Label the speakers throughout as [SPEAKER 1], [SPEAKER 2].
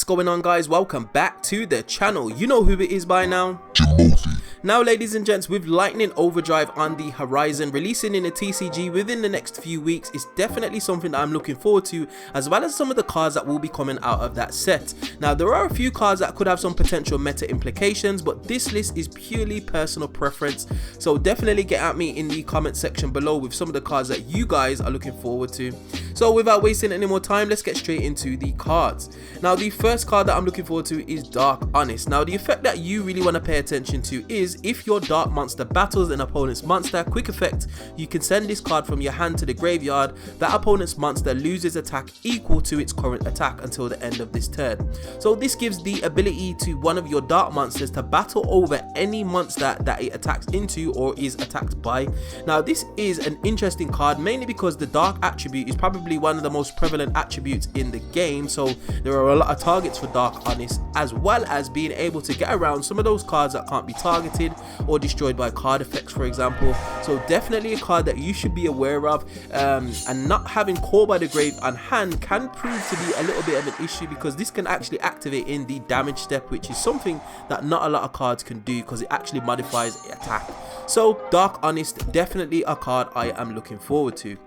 [SPEAKER 1] What's going on, guys? Welcome back to the channel. You know who it is by now.
[SPEAKER 2] Jimothy.
[SPEAKER 1] Now, ladies and gents, with Lightening Overdrive on the horizon, releasing in a TCG within the next few weeks, is definitely something that I'm looking forward to, as well as some of the cards that will be coming out of that set. Now, there are a few cards that could have some potential meta implications, but this list is purely personal preference, so definitely get at me in the comment section below with some of the cards that you guys are looking forward to. So without wasting any more time, let's get straight into the cards. Now, the first card that I'm looking forward to is Dark Honest. Now, the effect that you really want to pay attention to is if your dark monster battles an opponent's monster, quick effect, you can send this card from your hand to the graveyard. That opponent's monster loses attack equal to its current attack until the end of this turn. So this gives the ability to one of your dark monsters to battle over any monster that it attacks into or is attacked by. Now, this is an interesting card, mainly because the dark attribute is probably one of the most prevalent attributes in the game, so there are a lot of targets for Dark Honest, as well as being able to get around some of those cards that can't be targeted or destroyed by card effects, for example. So definitely a card that you should be aware of, and not having Call by the Grave on hand can prove to be a little bit of an issue, because this can actually activate in the damage step, which is something that not a lot of cards can do because it actually modifies attack. So Dark Honest, definitely a card I am looking forward to.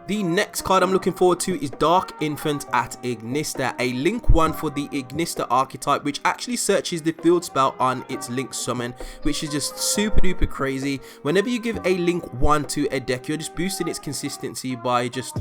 [SPEAKER 1] The next card I'm looking forward to is Dark Infant at Ignister, a link 1 for the Ignister archetype, which actually searches the field spell on its link summon, which is just super duper crazy. Whenever you give a link 1 to a deck, you're just boosting its consistency by just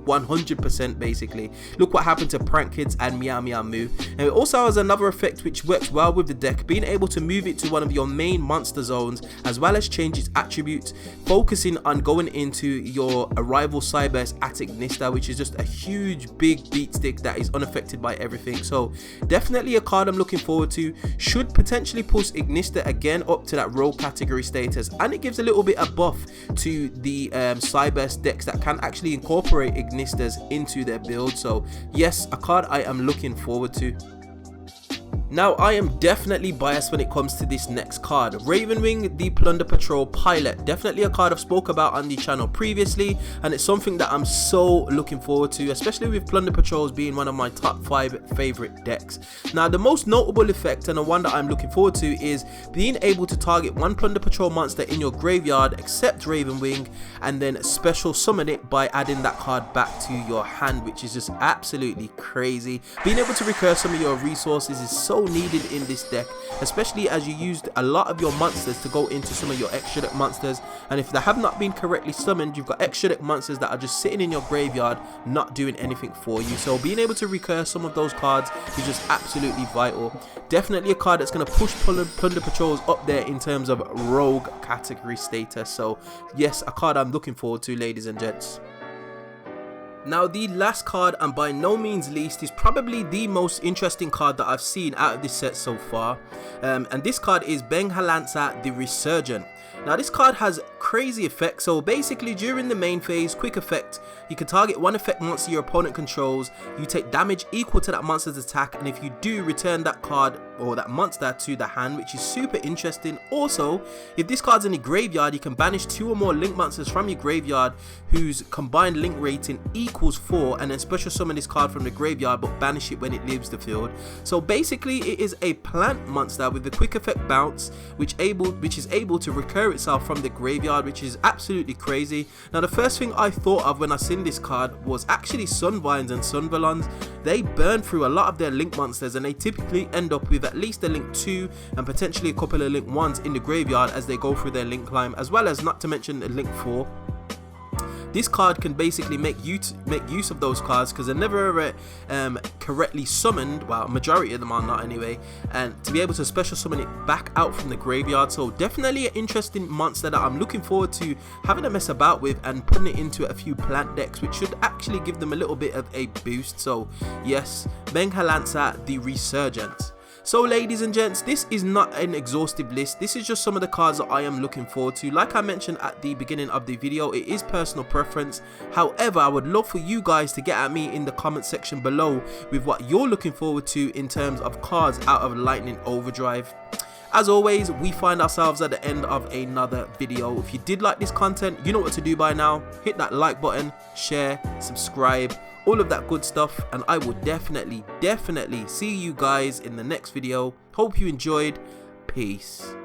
[SPEAKER 1] 100% basically. Look what happened to Prank Kids and Meow Meow Moo. And it also has another effect which works well with the deck, being able to move it to one of your main monster zones, as well as change its attributes, focusing on going into your Arrival Cyberse at Ignister, which is just a huge big beat stick that is unaffected by everything. So definitely a card I'm looking forward to. Should potentially push Ignister again up to that rogue category status, and it gives a little bit of buff to the Cyberse decks that can actually incorporate Ignisters into their build. So yes, a card I am looking forward to. Now, I am definitely biased when it comes to this next card, Ravenwing, the Plunder Patrol Pilot. Definitely a card I've spoke about on the channel previously, and it's something that I'm so looking forward to, especially with Plunder Patrols being one of my top 5 favorite decks. Now, the most notable effect, and the one that I'm looking forward to, is being able to target one Plunder Patrol monster in your graveyard except Ravenwing, and then special summon it by adding that card back to your hand, which is just absolutely crazy. Being able to recur some of your resources is so needed in this deck, especially as you used a lot of your monsters to go into some of your extra deck monsters, and if they have not been correctly summoned, you've got extra deck monsters that are just sitting in your graveyard not doing anything for you. So being able to recur some of those cards is just absolutely vital. Definitely a card that's going to push Plunder Patrols up there in terms of rogue category status. So yes, a card I'm looking forward to, ladies and gents. Now, the last card, and by no means least, is probably the most interesting card that I've seen out of this set so far, and this card is Bengal Ana, the Resurgent. Now, this card has crazy effects. So basically, during the main phase, quick effect, you can target one effect monster your opponent controls, you take damage equal to that monster's attack, and if you do, return that card or that monster to the hand, which is super interesting. Also, if this card's in the graveyard, you can banish 2 or more link monsters from your graveyard whose combined link rating equals 4, and then special summon this card from the graveyard but banish it when it leaves the field. So basically, it is a plant monster with the quick effect bounce, which is able to recur itself from the graveyard, which is absolutely crazy. Now, the first thing I thought of when I seen this card was actually Sunvines and Sunvalons. They burn through a lot of their link monsters, and they typically end up with at least a link 2 and potentially a couple of link 1s in the graveyard as they go through their link climb, as well as, not to mention, a link 4. This card can basically make use of those cards because they're never correctly summoned. Well, majority of them are not anyway, and to be able to special summon it back out from the graveyard. So definitely an interesting monster that I'm looking forward to having a mess about with and putting it into a few plant decks, which should actually give them a little bit of a boost. So yes, Bengal Ana, the Resurgent. So ladies and gents, this is not an exhaustive list. This is just some of the cards that I am looking forward to. Like I mentioned at the beginning of the video, it is personal preference. However, I would love for you guys to get at me in the comment section below with what you're looking forward to in terms of cards out of Lightning Overdrive. As always, we find ourselves at the end of another video. If you did like this content, you know what to do by now. Hit that like button, share, subscribe, all of that good stuff, and I will definitely see you guys in the next video. Hope you enjoyed. Peace.